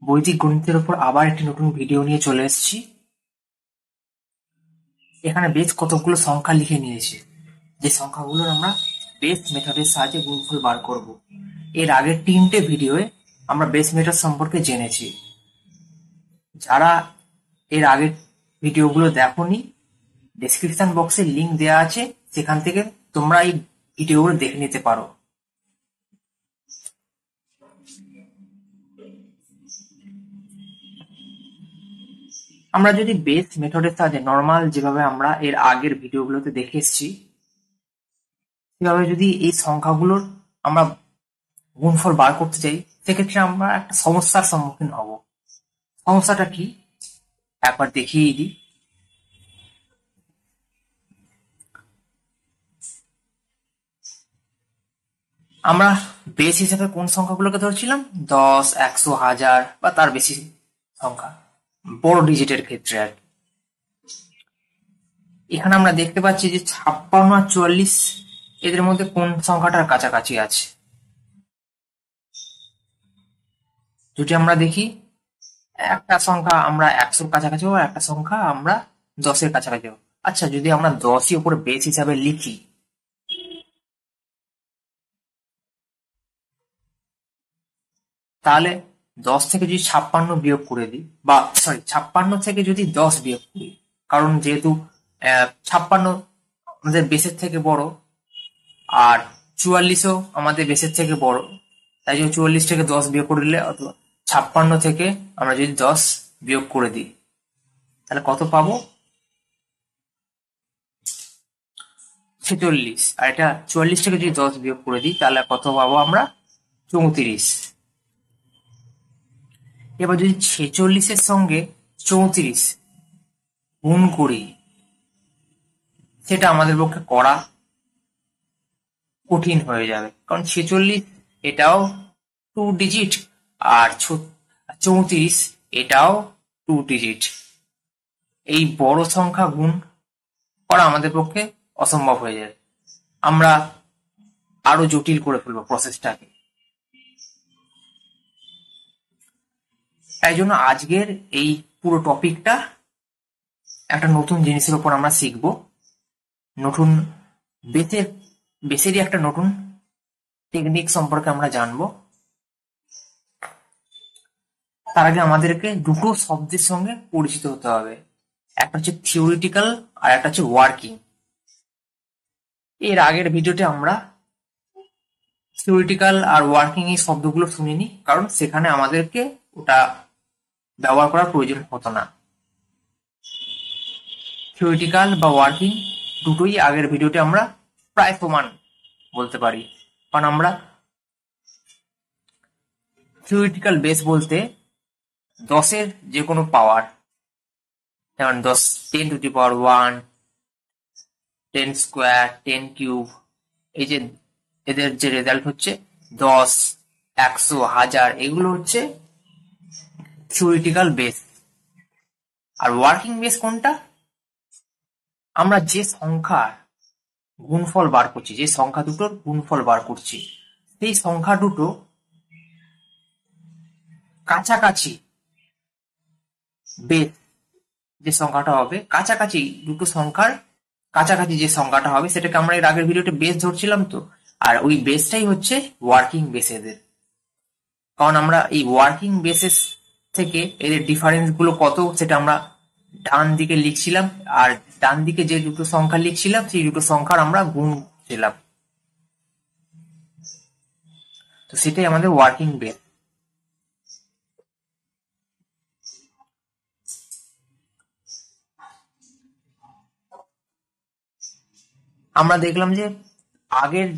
বৈদিক গণিতের উপর আবার একটি নতুন ভিডিও নিয়ে চলে এসেছি। এখানে বেশ কতগুলো সংখ্যা লিখে নিয়েছি, যে সংখ্যাগুলোর আমরা বেস মেথডের সাহায্যে গুণফল বার করব। এর আগের 3টে ভিডিওয়ে আমরা বেস মেথড সম্পর্কে জেনেছি। যারা এর আগের ভিডিওগুলো দেখোনি, ডেসক্রিপশন বক্সে লিংক দেওয়া আছে, সেখান থেকে তোমরা এই ভিডিওগুলো দেখে নিতে পারো। আমরা যদি বেস মেথডের সাহায্যে নর্মাল যেভাবে আমরা এর আগের ভিডিওগুলোতে দেখে এসেছি, সেভাবে যদি এই সংখ্যাগুলোর আমরা গুণফল বার করতে চাই, সেক্ষেত্রে আমরা একটা সমস্যার সম্মুখীন হব। সমস্যাটা কি একবার দেখিয়ে দিই। আমরা বেস হিসেবে কোন সংখ্যাগুলোকে ধরছিলাম? 10, 100, 1000 বা তার বেশি সংখ্যা, বড় ডিজিটের ক্ষেত্রে আর কি। এখানে আমরা দেখতে পাচ্ছি যে 56 আর 44 এদের মধ্যে কোন সংখ্যাটার কাছাকাছি আছে। যদি আমরা দেখি, একটা সংখ্যা আমরা 100-র কাছাকাছি হবো, একটা সংখ্যা আমরা 10-এর কাছাকাছি হবো। আচ্ছা, যদি আমরা 10ই উপরে বেস হিসাবে লিখি, তাহলে 10 থেকে যদি 56 বিয়োগ করে দিই, বা 56 থেকে যদি 10 বিয়োগ করি, কারণ যেহেতু 56 আমাদের বেসের থেকে বড় আর 44ও আমাদের বেসের থেকে বড়, তাই জন্য 44 থেকে 10 বিয়োগ করে দিলে, অথবা 56 থেকে আমরা যদি 10 বিয়োগ করে দিই, তাহলে কত পাবো? 46। আর এটা 44 থেকে যদি 10 বিয়োগ করে দিই, তাহলে কত পাবো আমরা? 34। এবার যদি 46-এর সঙ্গে 34 গুণ করি, সেটা আমাদের পক্ষে করা কঠিন হয়ে যাবে, কারণ 46 এটাও 2 ডিজিট, আর 34 এটাও 2 ডিজিট। এই বড় সংখ্যা গুণ করা আমাদের পক্ষে অসম্ভব হয়ে যাবে। আমরা আরো জটিল করে ফেলবো প্রসেসটাকে। তাই জন্য আজকের এই পুরো টপিকটা একটা নতুন জিনিসের উপর আমরা শিখব। নতুন বেসেরই একটা নতুন টেকনিক সম্পর্কে আমরা জানবো। তার আগে আমাদেরকে দুটো শব্দের সঙ্গে পরিচিত হতে হবে, একটা হচ্ছে থিওরিটিক্যাল আর একটা হচ্ছে ওয়ার্কিং। এর আগের ভিডিওতে আমরা থিওরিটিক্যাল আর ওয়ার্কিং এই শব্দগুলো শুনিনি, কারণ সেখানে আমাদেরকে ওটা ব্যবহার করার প্রয়োজন হতো না। থিওরিটিক্যাল বা ওয়ার্কিং দুটোই আগের ভিডিওতে আমরা প্রায় সমান বলতে পারি, কারণ আমরা থিওরিটিক্যাল বেস বলতে 10-এর যে কোনো পাওয়ার, যেমন 10 to the power 1, 10 square, 10 cube, এই যে এদের যে রেজাল্ট হচ্ছে 10, 100, 1000, এগুলো হচ্ছে theoretical base. Are working base কোনটা? আমরা যে সংখ্যার গুণফল বার করছি, যে সংখ্যা দুটোর গুণফল বার করছি, সেই সংখ্যা দুটো কাছাকাছি বেস যে সংখ্যাটা হবে, কাছাকাছি দুটো সংখ্যার কাছাকাছি যে সংখ্যাটা হবে, সেটাকে আমরা এর আগের ভিডিওতে বেস ধরছিলাম তো, আর ওই বেসটাই হচ্ছে ওয়ার্কিং বেস এদের। কারণ আমরা এই ওয়ার্কিং বেসেস থেকে এদের ডিফারেন্স গুলো কত, সেটা আমরা ডান দিকে লিখছিলাম, আর ডান দিকে যে দুটো সংখ্যা লিখছিলাম, সেই দুটো সংখ্যার আমরা গুণ ছিলাম, তো সেটাই আমাদের ওয়ার্কিং বেস। আমরা দেখলাম যে আগের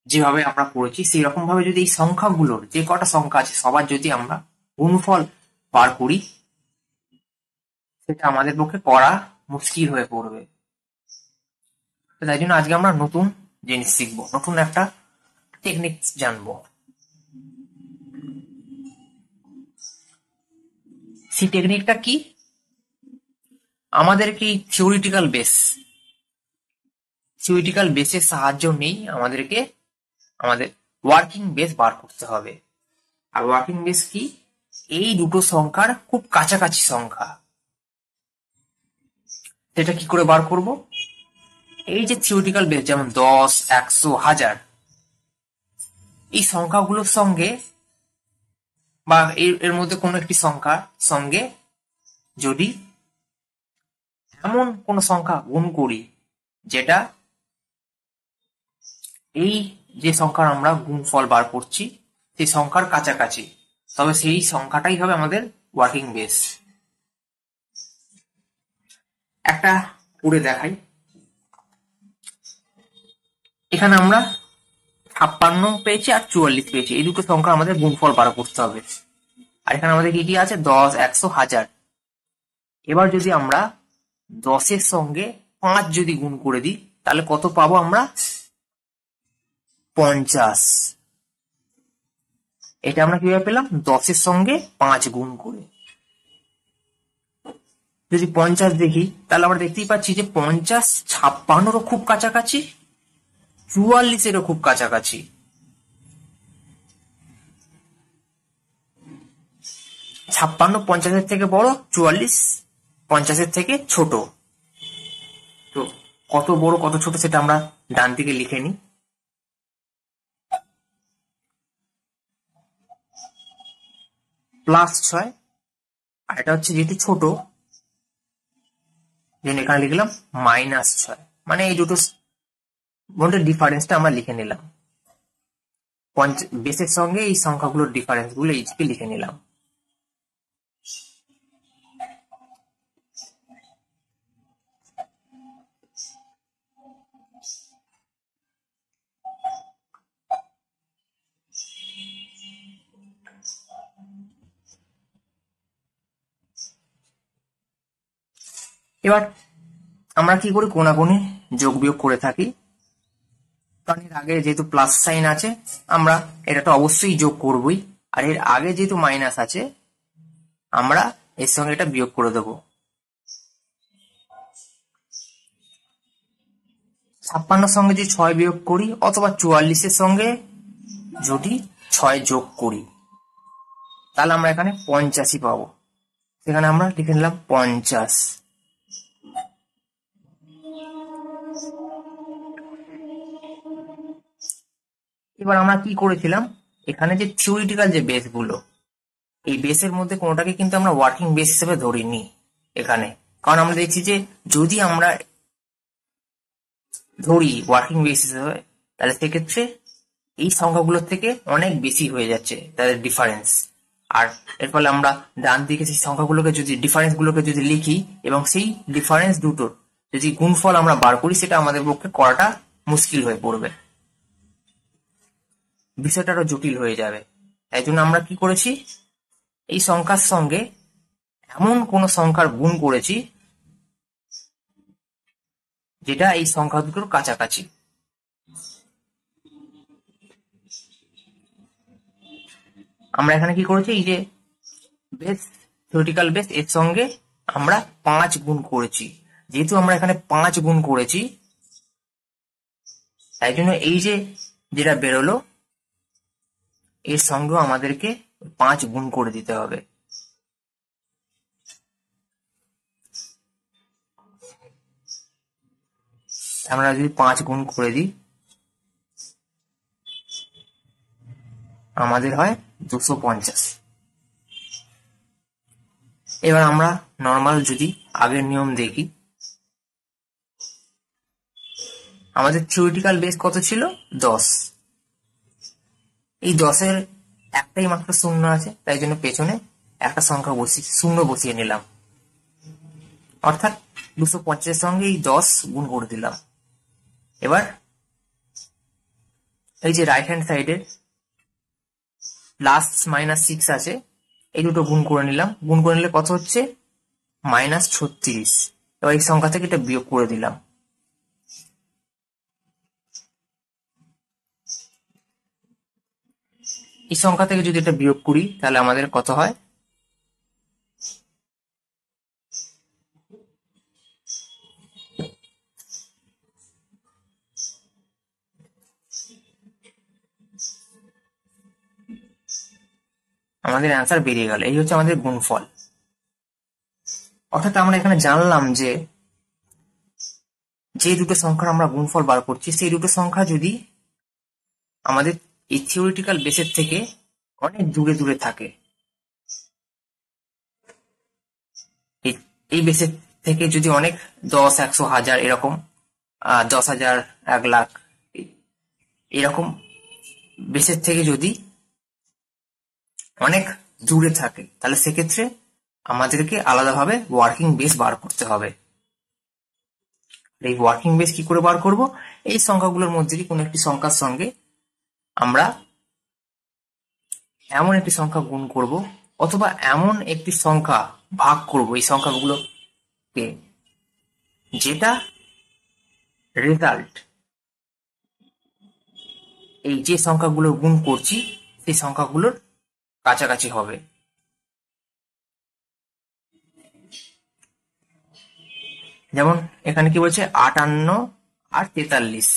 যেভাবে আমরা করেছি, সেই রকম ভাবে যদি এই সংখ্যাগুলোর যে কটা সংখ্যা আছে সবার যদি আমরা গুণফল বার করি, সেটা আমাদের পক্ষে করা মুশকিল হয়ে পড়বে। তাই জন্য আজকে আমরা নতুন জিনিস শিখবো, নতুন একটা টেকনিক জানবো। সেই টেকনিকটা কি? আমাদেরকে এই থিওরিটিক্যাল বেসের সাহায্য নেই, আমাদেরকে আমাদের ওয়ার্কিং বেস বার করতে হবে। আর ওয়ার্কিং বেস কি? এই দুটো সংখ্যার খুব কাছাকাছি সংখ্যা, সেটা কি করে বার করব? এই যে থিওরিটিক্যাল বেস যেমন 10, 100, 1000, এই সংখ্যাগুলোর সঙ্গে বা এর মধ্যে কোনো একটি সংখ্যার সঙ্গে যদি এমন কোন সংখ্যা গুণ করি যেটা এই যে সংখ্যার আমরা গুণফল বার করছি সেই সংখ্যার কাছাকাছি, তবে সেই সংখ্যাটাই হবে আমাদের ওয়ার্কিং বেস। একটা করে দেখাই। এখানে আমরা 56 পেয়েছি আর 44 পেয়েছি, এই দুটো সংখ্যা আমাদের গুণফল বার করতে হবে। আর এখানে আমাদের কি কি আছে? 10, 100, 1000। এবার যদি আমরা 10-এর সঙ্গে 5 যদি গুণ করে দিই তাহলে কত পাবো আমরা? 50। এটা আমরা কিভাবে পেলাম? 10-এর সঙ্গে 5 গুণ করে। যদি 50 দেখি তাহলে আমরা দেখতেই পাচ্ছি যে 50 56-রও খুব কাছাকাছি, 44-এরও খুব কাছাকাছি। 56 50-এর থেকে বড়, 44 50-এর থেকে ছোট। তো কত বড় কত ছোট সেটা আমরা ডান দিকে লিখে নিই। +6, আর এটা হচ্ছে যেহেতু ছোট যেন এখানে লিখলাম -6, মানে এই দুটো মধ্যে ডিফারেন্সটা আমরা লিখে নিলাম। বেসের সঙ্গে এই সংখ্যাগুলোর ডিফারেন্স গুলো এইদিকে লিখে নিলাম। এবার আমরা কি করি? কোনাকুনি যোগ বিয়োগ করে থাকি, কারণ এর আগে যেহেতু প্লাস সাইন আছে আমরা এটা তো অবশ্যই যোগ করবই, আর এর আগে যেহেতু মাইনাস আছে আমরা এর সঙ্গে এটা বিয়োগ করে দেবো। 56-র সঙ্গে যদি 6 বিয়োগ করি অথবা 44-এর সঙ্গে যদি 6 যোগ করি তাহলে আমরা এখানে 85 পাবো। সেখানে আমরা লিখে নিলাম 50। এবার আমরা কি করেছিলাম? এখানে যে থিওরিটিক্যাল যে বেস গুলো, এই বেসের মধ্যে কোনোটাকে কিন্তু আমরা ওয়ার্কিং বেস হিসেবে ধরিনি এখানে, কারণ আমরা দেখছি যে যদি আমরা ধরি ওয়ার্কিং বেস হিসেবে তাহলে সেক্ষেত্রে এই সংখ্যাগুলোর থেকে অনেক বেশি হয়ে যাচ্ছে তাদের ডিফারেন্স। আর এর ফলে আমরা ডান দিকে সেই সংখ্যাগুলোকে যদি ডিফারেন্স গুলোকে যদি লিখি এবং সেই ডিফারেন্স দুটোর যদি গুণফল আমরা বার করি সেটা আমাদের পক্ষে করাটা মুশকিল হয়ে পড়বে, বিষয়টা আরো জটিল হয়ে যাবে। তাই জন্য আমরা কি করেছি? এই সংখ্যার সঙ্গে এমন কোন সংখ্যার গুণ করেছি যেটা এই সংখ্যা দুটোর কাছাকাছি। আমরা এখানে কি করেছি? এই যে বেস, থিওরিটিক্যাল বেস, এর সঙ্গে আমরা 5 গুণ করেছি। যেহেতু আমরা এখানে 5 গুণ করেছি তাই জন্য এই যে যেটা বেরোলো এর সঙ্গেও আমাদেরকে 5 গুণ করে দিতে হবে। আমরা যদি 5 গুণ করে দিই আমাদের হয় 250। এবার আমরা নর্মাল যদি আগের নিয়ম দেখি, আমাদের থিওরিটিক্যাল বেস কত ছিল? 10। এই 10-এর একটাই মাত্র শূন্য আছে, তাই জন্য পেছনে একটা সংখ্যা শূন্য বসিয়ে নিলাম, অর্থাৎ 250-এর সঙ্গে এই 10 গুণ করে দিলাম। এবার এই যে রাইট হ্যান্ড সাইডে +-6 আছে, এই দুটো গুণ করে নিলাম। গুণ করে নিলে কত হচ্ছে? -36। এবার এই সংখ্যা থেকে এটা বিয়োগ করে দিলাম। এই সংখ্যা থেকে যদি এটা বিয়োগ করি তাহলে আমাদের কত হয়? আমাদের অ্যান্সার বেরিয়ে গেল। এই হচ্ছে আমাদের গুণফল। অর্থাৎ আমরা এখানে জানলাম যে যে দুটো সংখ্যার আমরা গুণফল বার করছি সেই দুটো সংখ্যা যদি আমাদের এই থিওরিটিক্যাল বেসের থেকে অনেক দূরে দূরে থাকে, এই বেসের থেকে যদি অনেক 10, 100, 1000 এরকম 10,000, 1,00,000 এরকম বেসের থেকে যদি অনেক দূরে থাকে, তাহলে সেক্ষেত্রে আমাদেরকে আলাদাভাবে ওয়ার্কিং বেস বার করতে হবে। এই ওয়ার্কিং বেস কি করে বার করব? এই সংখ্যাগুলোর মধ্যে কোনো একটি সংখ্যার সঙ্গে আমরা এমন একটি সংখ্যা গুণ করব অথবা এমন একটি সংখ্যা ভাগ করব এই সংখ্যাগুলোকে যেটা রেজাল্ট এই যে সংখ্যাগুলো গুণ করছি সেই সংখ্যাগুলোর কাছাকাছি হবে। যেমন এখানে কি বলছে 58 আর 43।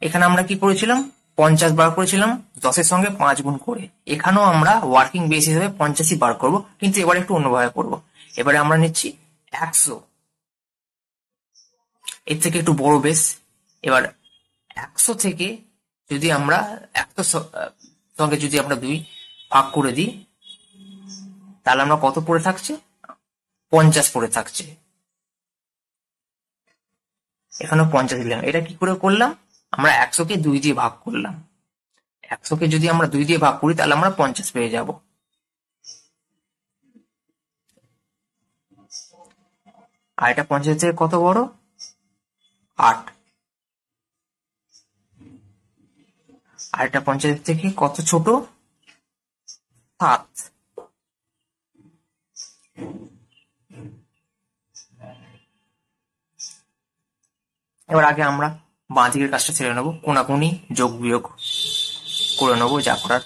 এখানে আমরা কি করেছিলাম? 50 বার করেছিলাম 10-এর সঙ্গে 5 গুণ করে। এখানেও আমরা ওয়ার্কিং বেস হিসেবে 50ই বার করব, কিন্তু এবারে একটু অন্যভাবে করব। এবারে আমরা নিচ্ছি 100, এর থেকে একটু বড় বেস। এবার 100 থেকে যদি আমরা 100 সঙ্গে যদি আমরা 2 ভাগ করে দিই, তাহলে আমরা কত পড়ে থাকছে? 50 পড়ে থাকছে। এখানেও 50 দিলাম। এটা কি করে করলাম? আমরা 100কে 2 দিয়ে ভাগ করলাম। 100কে যদি আমরা 2 দিয়ে ভাগ করি তাহলে আমরা 50 পেয়ে যাব। আর এটা 50 থেকে কত বড়? 8। আর এটা 50 থেকে কত ছোট? 7। এবার আগে আমরা বাঁ দিকের কাজটা ছেড়ে নেবো, কোনাকুনি যোগ বিয়োগ করে নেবো যা করার।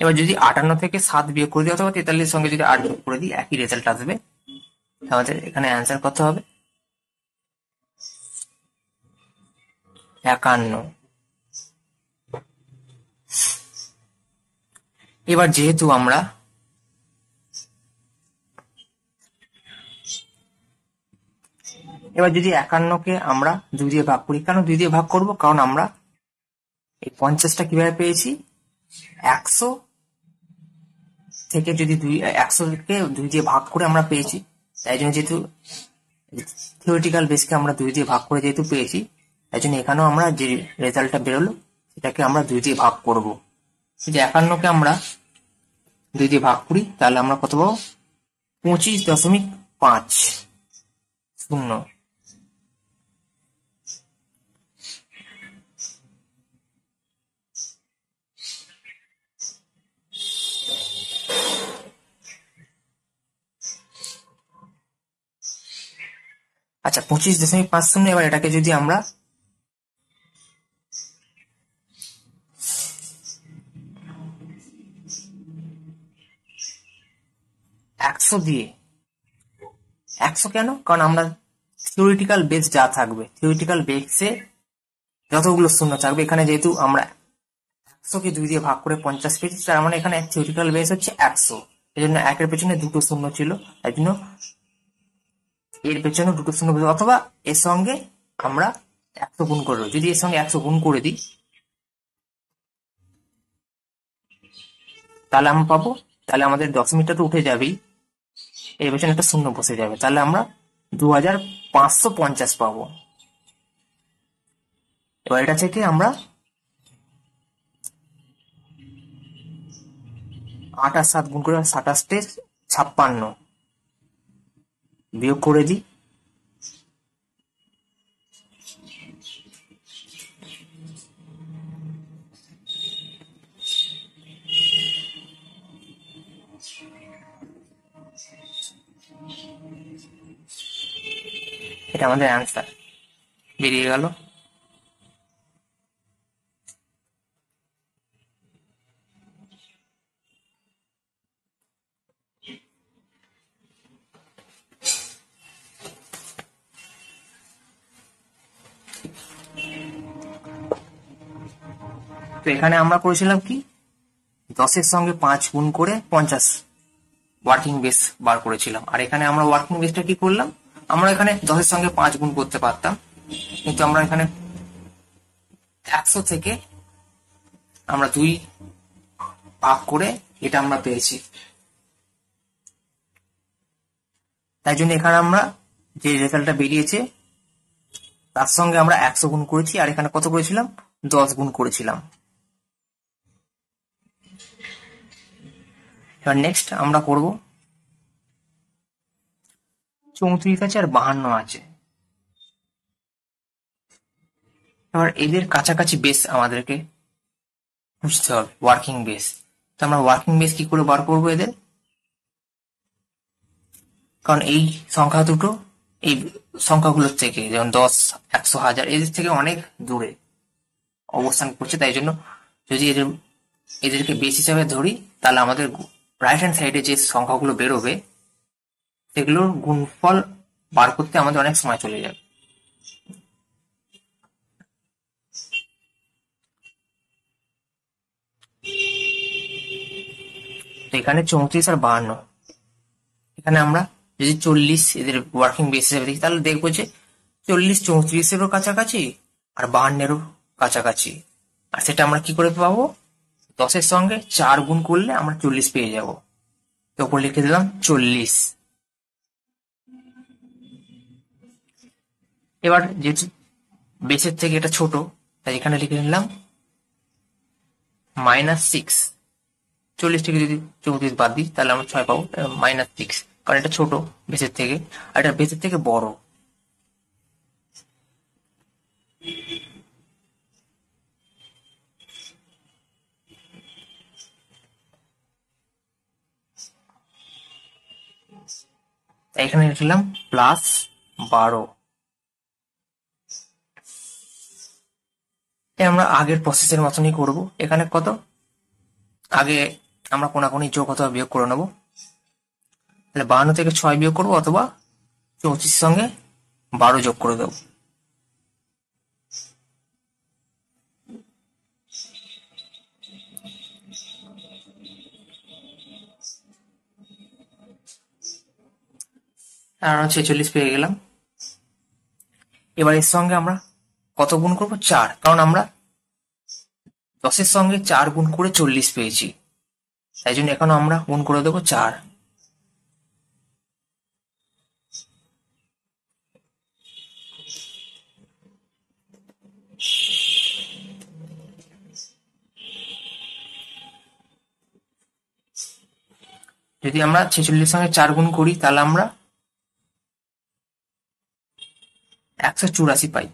এবার যদি 58 থেকে 7 বিয়োগ করে দিই অথবা 43 সঙ্গে যদি 8 যোগ করে দিই, একই রেজাল্ট আসবে। আমাদের এখানে অ্যান্সার কত হবে? 51। এবার যেহেতু আমরা এবার যদি 51কে আমরা 2 দিয়ে ভাগ করি, কেন 2 দিয়ে ভাগ করব? কারণ আমরা এই 50টা কিভাবে পেয়েছি? 100 থেকে যদি 100কে 2 দিয়ে ভাগ করে আমরা পেয়েছি, তাই জন্য যেহেতু থিওরিটিক্যাল বেসকে আমরা 2 দিয়ে ভাগ করে যেহেতু পেয়েছি, তাই জন্য এখানেও আমরা যে রেজাল্টটা বেরোলো সেটাকে আমরা 2 দিয়ে ভাগ করব। যদি 51কে আমরা 2 দিয়ে ভাগ করি তাহলে আমরা কত পাবো? 25.50। আচ্ছা, 25.50। এবার এটাকে যদি আমরা 100 দিয়ে, 100 কেন? কারণ আমরা থিওরিটিক্যাল বেস যা থাকবে, থিওরিটিক্যাল বেসে যতগুলো শূন্য থাকবে, এখানে যেহেতু আমরা 100কে 2 দিয়ে ভাগ করে 50 পেয়েছি, তার মানে এখানে থিওরিটিক্যাল বেস হচ্ছে 100। এই জন্য 1-এর পেছনে 2টো শূন্য ছিল, তাই জন্য এর পেছনে 2টো শূন্য, অথবা এর সঙ্গে আমরা 100 গুণ করে দেবো। যদি এর সঙ্গে 100 গুণ করে দিই তাহলে আমরা পাবো, তাহলে আমাদের দশমিকটা তো উঠে যাবেই, এর পেছনে একটা শূন্য বসে যাবে, তাহলে আমরা 2550 পাবো। এবার এটা থেকে আমরা 8 আর 7 গুণ করে 27-56 বিয়োগ করে দিই। এটা আমাদের অ্যান্সার বেরিয়ে গেল। তো এখানে আমরা করেছিলাম কি 10-এর সঙ্গে 5 গুণ করে 50 ওয়ার্কিং বেস বার করেছিলাম। আর এখানে আমরা ওয়ার্কিং বেসটা কি করলাম, আমরা এখানে 10-এর সঙ্গে 5 গুণ করতে পারতাম, কিন্তু আমরা এখানে 100 থেকে আমরা 2 ভাগ করে এটা আমরা পেয়েছি। তাই জন্য এখানে আমরা যে রেজাল্টটা বেরিয়েছে তার সঙ্গে আমরা 100 গুণ করেছি, আর এখানে কত করেছিলাম 10 গুণ করেছিলাম। এবার নেক্সট আমরা করব 34 আছে আর 52 আছে। এবার এদের কাছাকাছি বেস আমাদেরকে বুঝতে হবে, ওয়ার্কিং বেস। তো আমরা ওয়ার্কিং বেস কি করে বার করবো এদের, কারণ এই সংখ্যা দুটো এই সংখ্যাগুলোর থেকে, যেমন 10, 100, 1000, এদের থেকে অনেক দূরে অবস্থান করছে। তাই জন্য যদি এদেরকে বেস হিসাবে ধরি, তাহলে আমাদের রাইট হ্যান্ড সাইডে যে সংখ্যাগুলো বেরোবে সেগুলোর গুণফল বার করতে আমাদের অনেক সময় চলে যাবে। তো এখানে 34 আর 52, এখানে আমরা যদি 40 এদের ওয়ার্কিং বেস হিসেবে দেখি, তাহলে দেখবো যে 40 34-এরও কাছাকাছি আর 52-এরও কাছাকাছি। আর সেটা আমরা কি করে পাবো, 10-এর সঙ্গে 4 গুণ করলে আমরা 40 পেয়ে যাব। তো ওপর লিখে দিলাম 40। এবার যেহেতু বেসের থেকে এটা ছোট, তাই এখানে লিখে নিলাম -6। 40 থেকে যদি 34 বাদ দিই তাহলে আমরা 6 পাবো, -6, কারণ এটা ছোট বেসের থেকে, আর এটা বেসের থেকে বড়। তাই এখানে লিখলাম +12। আমরা আগের প্রসেসের মতনই করব। এখানে কত, আগে আমরা কোনাকুনি যোগ অথবা বিয়োগ করে নেবো। তাহলে 52 থেকে 6 বিয়োগ করবো, অথবা 34 সঙ্গে 12 যোগ করে দেবো। আমরা 46 পেয়ে গেলাম। এবার এর সঙ্গে আমরা কত গুণ করবো, 4, কারণ আমরা 10-এর সঙ্গে 4 গুণ করে 40 পেয়েছি। তাই জন্য এখন আমরা গুণ করে দেবো 4। যদি আমরা 46-এর সঙ্গে 4 গুণ করি, তাহলে আমরা 184 পাই।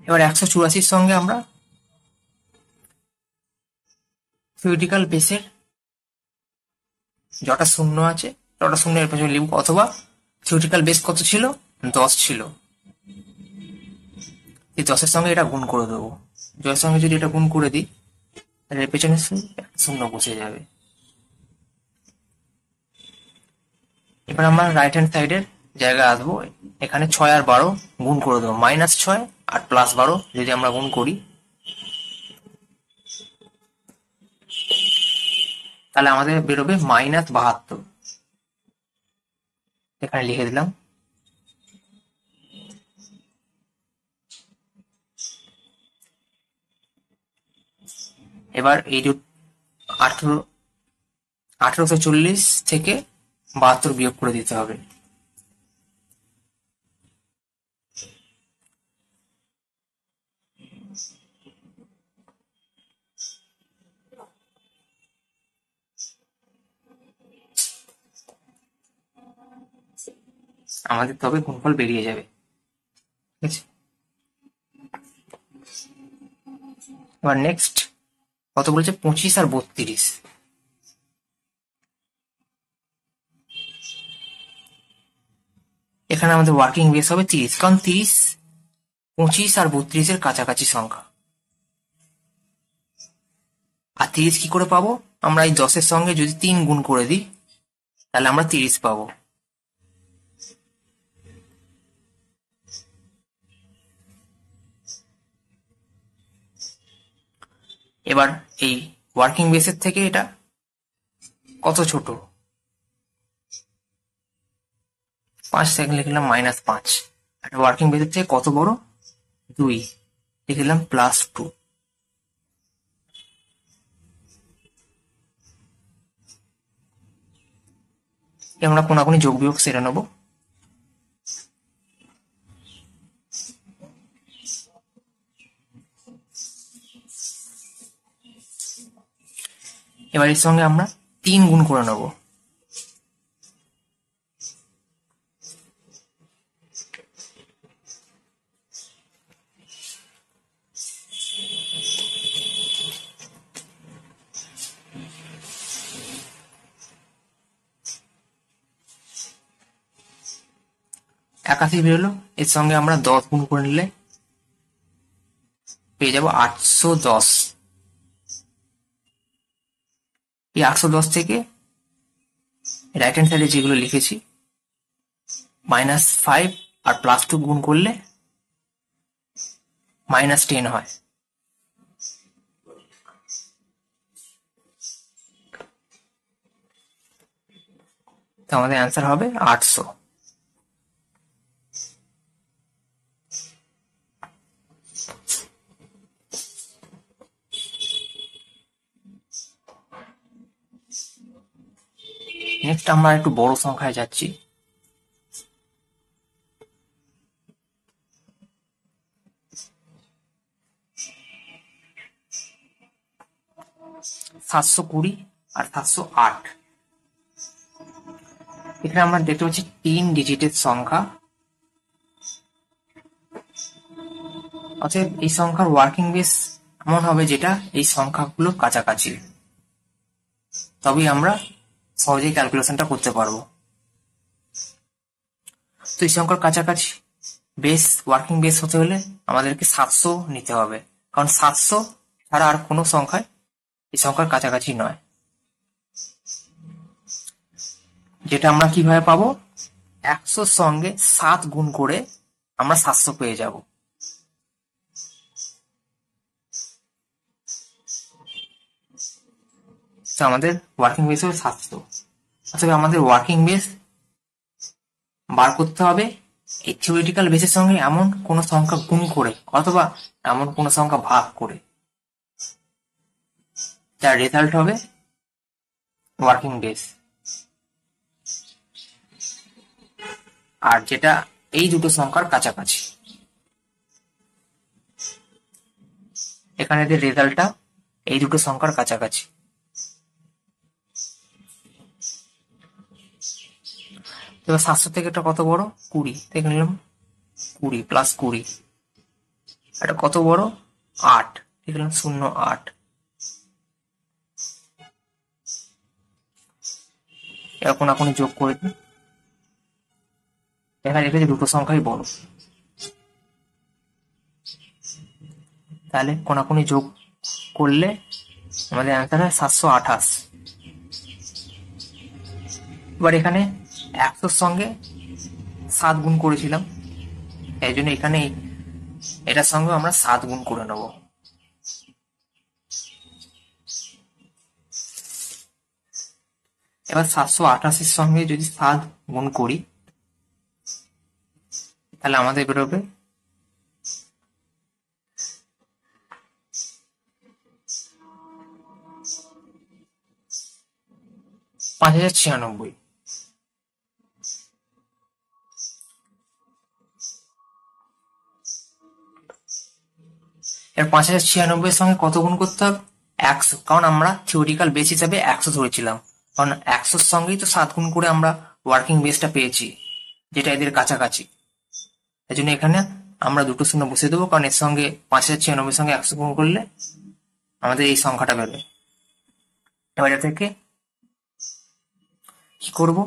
এবার 184-র সঙ্গে আমরা থিওরিটিক্যাল বেসের যটা শূন্য আছে তটা শূন্য এর পেছনে লিখব, অথবা থিওরিটিক্যাল বেস কত ছিল, 10 ছিল, এই 10-এর সঙ্গে এটা গুণ করে দেবো। 10-এর সঙ্গে যদি এটা গুণ করে দিই, তাহলে এর পেছনে শূন্য বসে যাবে। এবার আমরা রাইট হ্যান্ড সাইডের জায়গায় আসবো, এখানে 6 আর 12 গুণ করে দেবো, -6 আর +12 যদি আমরা গুণ করি, তাহলে আমাদের বেরোবে -72। এখানে লিখে দিলাম। এবার এই 1840 থেকে 72 বিয়োগ করে দিতে হবে। আমাদের তবে গুণফল বেরিয়ে যাবে। ঠিক আছে, এবার নেক্সট কত বলেছে, 25 আর 32। এখানে আমাদের ওয়ার্কিং বেস হবে 30, কারণ 30, 25 আর 32-এর কাছাকাছি সংখ্যা। আর 30 কি করে পাবো, আমরা এই 10-এর সঙ্গে যদি 3 গুণ করে দিই, তাহলে আমরা 30 পাবো। এবার এই ওয়ার্কিং বেসের থেকে এটা কত ছোট, 5 সেকেন্ড লিখলাম -5। আর ওয়ার্কিং বেসের থেকে কত বড়, 2, লিখলাম +2। আমরা কোনাকুনি যোগ বিয়োগ সেরে নেবো। এবার এর সঙ্গে আমরা 3 গুণ করে নেব। একাশি বেরোলো, এর সঙ্গে আমরা 10 গুণ করে নিলে পেয়ে যাবো 810। এই 810 থেকে রাইট হ্যান্ড সাইডে যেগুলো লিখেছি -5 আর +2 গুণ করলে -10 হয়। তো আমাদের অ্যান্সার হবে 800। নেক্সট আমরা একটু বড় সংখ্যায় যাচ্ছি। $720 আর 708। এখানে আমরা দেখতে পাচ্ছি 3 ডিজিটের সংখ্যা, অতএব এই সংখ্যার ওয়ার্কিং বেস এমন হবে যেটা এই সংখ্যাগুলো কাছাকাছি, তবেই আমরা সহজেই ক্যালকুলেশনটা করতে পারবো। তো এই সংখ্যার কাছাকাছি বেস, ওয়ার্কিং বেস হতে হলে আমাদেরকে 700 নিতে হবে, কারণ 700 ছাড়া আর কোনো সংখ্যায় এই সংখ্যার কাছাকাছি নয়। যেটা আমরা কিভাবে পাবো, 100 সঙ্গে 7 গুণ করে আমরা 700 পেয়ে যাব। তো আমাদের ওয়ার্কিং বেস হবে 700। অথবা আমাদের ওয়ার্কিং বেস বার করতে হবে এই থিওরিটিক্যাল বেসের সঙ্গে এমন কোন সংখ্যা গুণ করে অথবা এমন কোন সংখ্যা ভাগ করে, যার রেজাল্ট হবে ওয়ার্কিং বেস। আর যেটা এই দুটো সংখ্যার কাছাকাছি। এখানে এদের রেজাল্টটা এই দুটো সংখ্যার কাছাকাছি। এবার 700 থেকে এটা কত বড়, 20 দেখে নিলাম, 20 + 20। এটা কত বড়, 8, দেখলাম 08। এখন আপনি যোগ করে দিন, দেখা যাবে যে দুটো সংখ্যাই বড়। তাহলে কোনাকুনি যোগ করলে আমাদের অ্যান্সার হয় 728। এবার এখানে 100 সঙ্গে 7 গুণ করেছিলাম, এই জন্য এখানে এটার সঙ্গে আমরা 7 গুণ করে নেব। এবার 788-এর সঙ্গে যদি 7 গুণ করি তাহলে আমাদের বেরোবে 5096। এর 5096 এর সঙ্গে কত গুণ করতে হবে, 100, কারণ আমরা থিওরিটিক্যাল বেস হিসাবে 100 ধরেছিলাম, কারণ 100-র সঙ্গেই তো 7 গুণ করে আমরা ওয়ার্কিং বেসটা পেয়েছি, যেটা এদের কাছাকাছি। এই জন্য এখানে আমরা দুটো শূন্য বসিয়ে দেবো, কারণ এর সঙ্গে 5096-এর সঙ্গে 100 গুণ করলে আমাদের এই সংখ্যাটা বেরোবে। এবার এটা থেকে কি করব,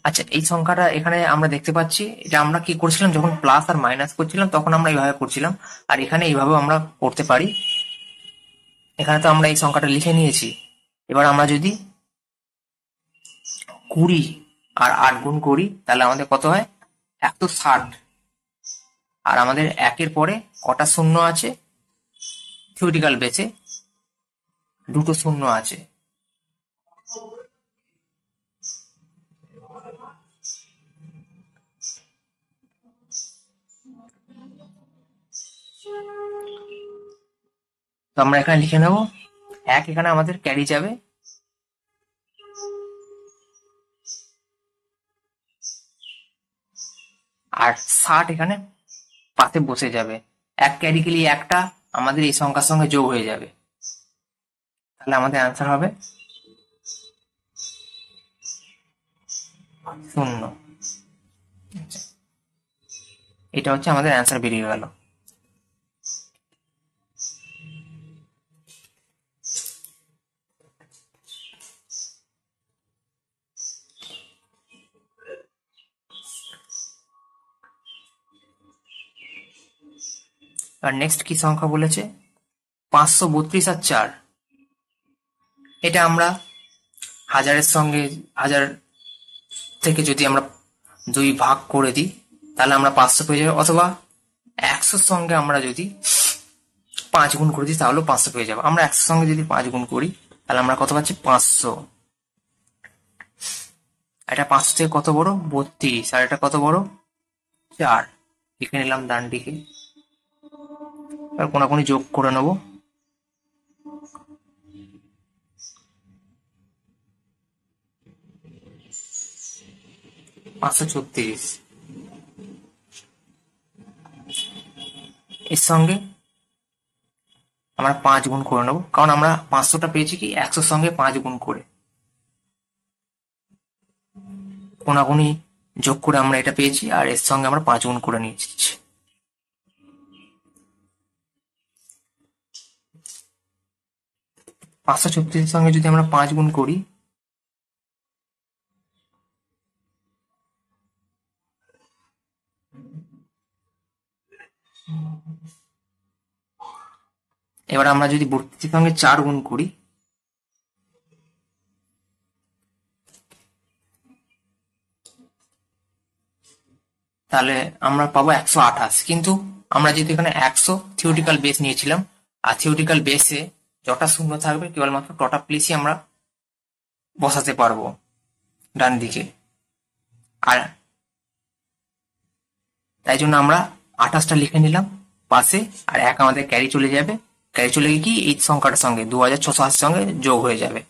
আচ্ছা এই সংখ্যাটা এখানে আমরা দেখতে পাচ্ছি, এটা আমরা কি করছিলাম, যখন প্লাস আর মাইনাস করছিলাম তখন আমরা এইভাবে করছিলাম, আর এখানে এইভাবেও আমরা করতে পারি। এখানে তো আমরা এই সংখ্যাটা লিখে নিয়েছি। এবার আমরা যদি 20 আর 8 গুণ করি তাহলে আমাদের কত হয়, 160। আর আমাদের একের পরে কটা শূন্য আছে? থিওরিটিক্যাল বেসে দুটো শূন্য আছে। তো আমরা এখানে লিখে নেব এক, এখানে আমাদের ক্যারি যাবে, আর 60 এখানে পাশে বসে যাবে। এক ক্যারি গেলে একটা আমাদের এই সংখ্যার সঙ্গে যোগ হয়ে যাবে। তাহলে আমাদের অ্যান্সার হবে 0। এটা হচ্ছে আমাদের অ্যান্সার বেরিয়ে গেল। আর নেক্সট কি সংখ্যা বলেছে? 532 আর 4। এটা আমরা হাজারের সঙ্গে, হাজার থেকে যদি আমরা 2 ভাগ করে দিই তাহলে আমরা 500 পেয়ে যাবো, অথবা 100-র সঙ্গে আমরা যদি 5 গুণ করে দিই তাহলেও 500 পেয়ে যাবো। আমরা 100-র সঙ্গে যদি 5 গুণ করি তাহলে আমরা কত পাচ্ছি? 500। এটা 500 থেকে কত বড়? 32। আর এটা কত বড়? 4। লিখে নিলাম ডান দিকে। আর কোনাকুনি যোগ করে নেবো। পাঁচশো 36। এর সঙ্গে আমরা 5 গুণ করে নেবো, কারণ আমরা 500টা পেয়েছি কি 100-র সঙ্গে 5 গুণ করে। কোনাকুনি যোগ করে আমরা এটা পেয়েছি, আর এর সঙ্গে আমরা 5 গুণ করে নিয়েছি। 536-এর সঙ্গে যদি আমরা 5 গুণ করি এবার আমরা যদি 32-এর সঙ্গে 4 গুণ করি তাহলে আমরা পাবো 128। কিন্তু আমরা যেহেতু এখানে 100 থিওরিটিক্যাল বেস নিয়েছিলাম, আর থিওরিটিক্যাল বেসে যটা শূন্য থাকবে কেবলমাত্র টটা প্লেসই আমরা বসাতে পারবো ডান দিকে। আর তাই জন্য আমরা 28টা লিখে নিলাম পাশে, আর 1 আমাদের ক্যারি চলে যাবে। ক্যারি চলে গিয়ে কি এই সংখ্যাটার সঙ্গে 2680 সঙ্গে যোগ হয়ে যাবে।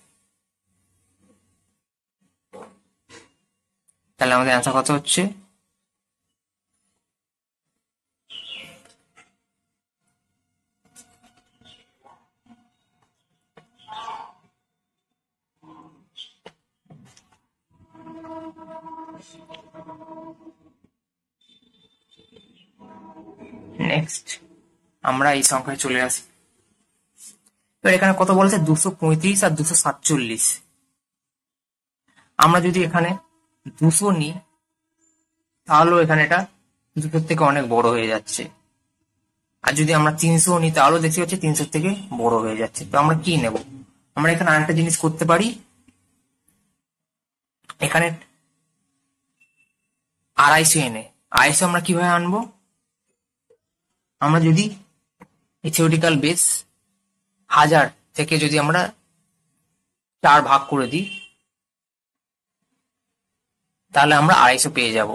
তাহলে আমাদের অ্যান্সার কত হচ্ছে? নেক্সট আমরা এই সংখ্যায় চলে আসি। এবার এখানে কত বলেছে? 235 আর 247। আমরা যদি এখানে 200 নিই তাহলেও এখানে এটা 200 থেকে অনেক বড় হয়ে যাচ্ছে। আর যদি আমরা 300 নিই তাহলেও দেখতে পাচ্ছি 300 থেকে বড় হয়ে যাচ্ছে। তো আমরা কি নেব? আমরা এখানে আরেকটা জিনিস করতে পারি। এখানে 250 এনে 250 আমরা কিভাবে আনবো? আমরা যদি এই থিওরিটিক্যাল বেস 1000 থেকে যদি আমরা 4 ভাগ করে দিই তাহলে আমরা 250 পেয়ে যাব।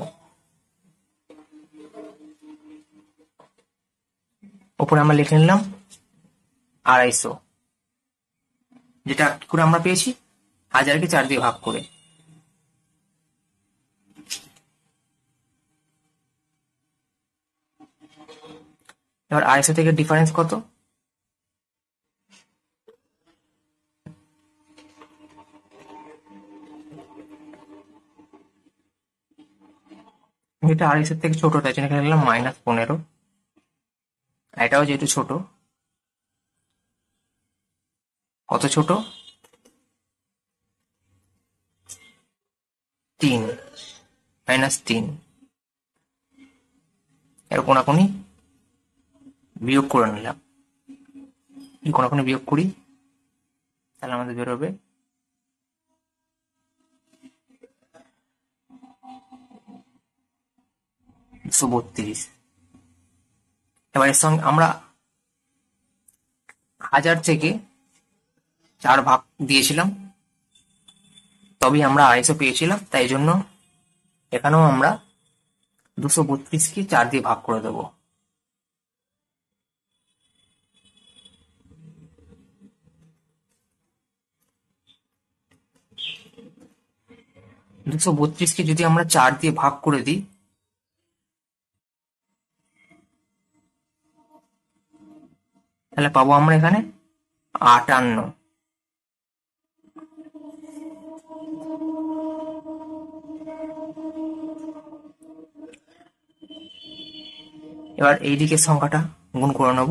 উপরে আমরা লিখে নিলাম 250, যেটা করে আমরা পেয়েছি 1000কে 4 দিয়ে ভাগ করে। এবার 250 থেকে ডিফারেন্স কত? এটা 250 থেকে ছোট, তাই জন্য এখানে লিখলাম -15। এটাও যেহেতু ছোট, কত ছোট? 3, -3। এর কোনাকুনি বিয়োগ করে নিলাম। কোনাকুনি বিয়োগ করি তাহলে আমাদের বেরোবে 232। এবার এর সঙ্গে আমরা 1000 থেকে 4 ভাগ দিয়েছিলাম, তবেই আমরা 250 পেয়েছিলাম। তাই জন্য এখানেও আমরা 232কে 4 দিয়ে ভাগ করে দেবো। দুশো 32কে যদি আমরা 4 দিয়ে ভাগ করে দিই, তাহলে পাবো আমরা এখানে 58। এবার এই দিকের সংখ্যাটা গুণ করে নেব।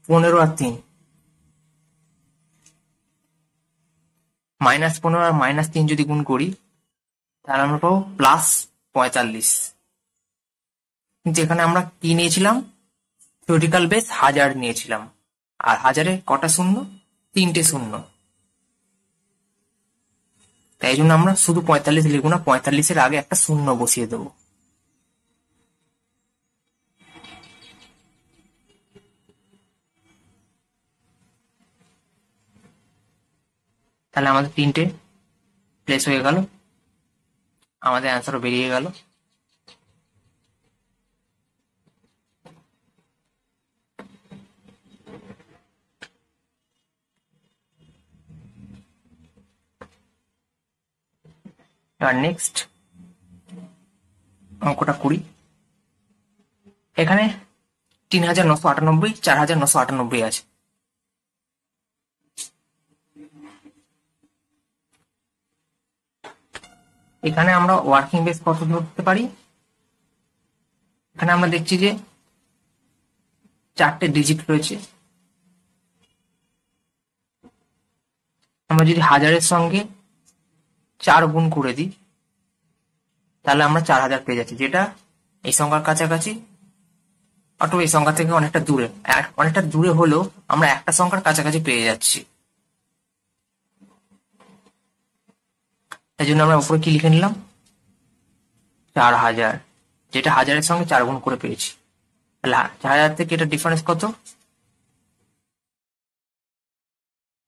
15 আর 3, -15 আর -3 যদি গুণ করি তাহলে আমরা পাবো +45। কিন্তু এখানে আমরা কি নিয়েছিলাম? থিওরিটিক্যাল বেস 1000 নিয়েছিলাম, আর 1000-এ কটা শূন্য? 3টে শূন্য। তাই জন্য আমরা শুধু 45 লিখবো না, 45-এর আগে একটা শূন্য বসিয়ে দেবো। তাহলে আমাদের 3টে প্লেস হয়ে গেল, আমাদের অ্যান্সারও বেরিয়ে গেল। আর নেক্সট অঙ্কটা করি। এখানে 3998, 4998 আছে। এখানে আমরা ওয়ার্কিং বেস কত ধরতে পারি? এখানে আমরা দেখছি যে 4টে ডিজিট রয়েছে। আমরা যদি 1000-এর সঙ্গে 4 গুণ করে দিই তাহলে আমরা 4000 পেয়ে যাচ্ছি, যেটা এই সংখ্যার কাছাকাছি, অথবা এই সংখ্যা থেকে অনেকটা দূরে। অনেকটা দূরে হলেও আমরা একটা সংখ্যার কাছাকাছি পেয়ে যাচ্ছি। তাই জন্য আমরা উপরে কি লিখে নিলাম? 4000, যেটা 1000-এর সঙ্গে 4 গুণ করে পেয়েছি। তাহলে 4000 থেকে এটা ডিফারেন্স কত?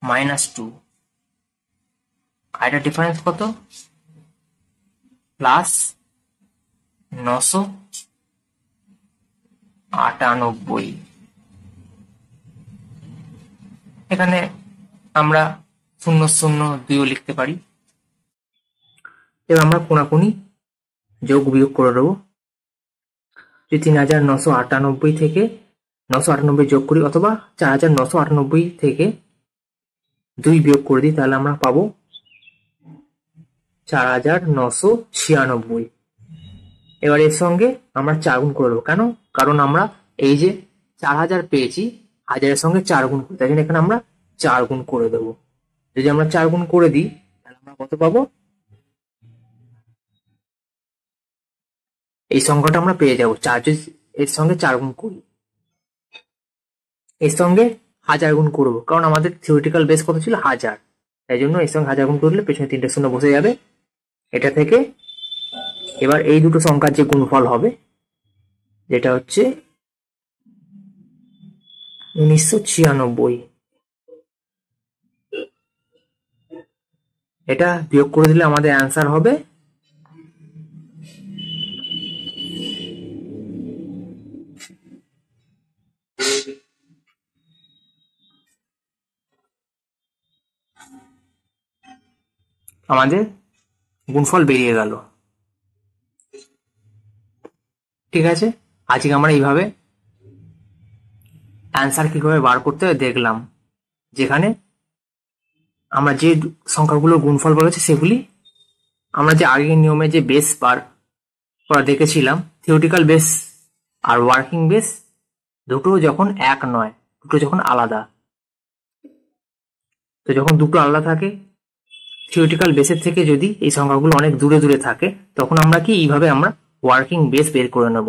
-2। আর এটা ডিফারেন্স কত? +998। এখানে আমরা 002ও লিখতে পারি। এবার আমরা কোনাকুনি যোগ বিয়োগ করে দেবো। যে 3998 থেকে 998 যোগ করি, অথবা 4998 থেকে 2 বিয়োগ করে দিই, তাহলে আমরা পাবো 4996। এবার এর সঙ্গে আমরা 4 গুণ করে দেবো। কেন? কারণ আমরা এই যে 4000 পেয়েছি, 1000-এর সঙ্গে 4 গুণ করি, তাই জন্য এখানে আমরা 4 গুণ করে দেবো। যদি আমরা 4 গুণ করে দিই তাহলে আমরা কত পাবো? এই সংখ্যাটা আমরা পেয়ে যাবো। 4 যদি এর সঙ্গে 4 গুণ করি, এর সঙ্গে 1000 গুণ করবো, কারণ আমাদের থিওরিটিক্যাল বেস কত ছিল? 1000। তাই জন্য এর সঙ্গে 1000 গুণ করলে পেছনে 3টে শূন্য বসে যাবে। এটা থেকে এবার এই দুটো সংখ্যার যে গুণফল হবে, যেটা হচ্ছে 1996, এটা বিয়োগ করে দিলে আমাদের অ্যান্সার হবে আমাদের গুণফল বেরিয়ে গেল। ঠিক আছে, আজকে আমরা এইভাবে অ্যান্সার কিভাবে বার করতে হয় দেখলাম, যেখানে আমরা যে সংখ্যাগুলোর গুণফল বলেছে সেগুলি আমরা যে আগের নিয়মে যে বেস বার করা দেখেছিলাম, theoretical base are working base দুটো যখন এক নয়, দুটো যখন আলাদা। তো যখন দুটো আলাদা থাকে, থিওরিটিক্যাল বেসের থেকে যদি এই সংখ্যাগুলো অনেক দূরে দূরে থাকে, তখন আমরা কি এইভাবে আমরা ওয়ার্কিং বেস বের করে নেব।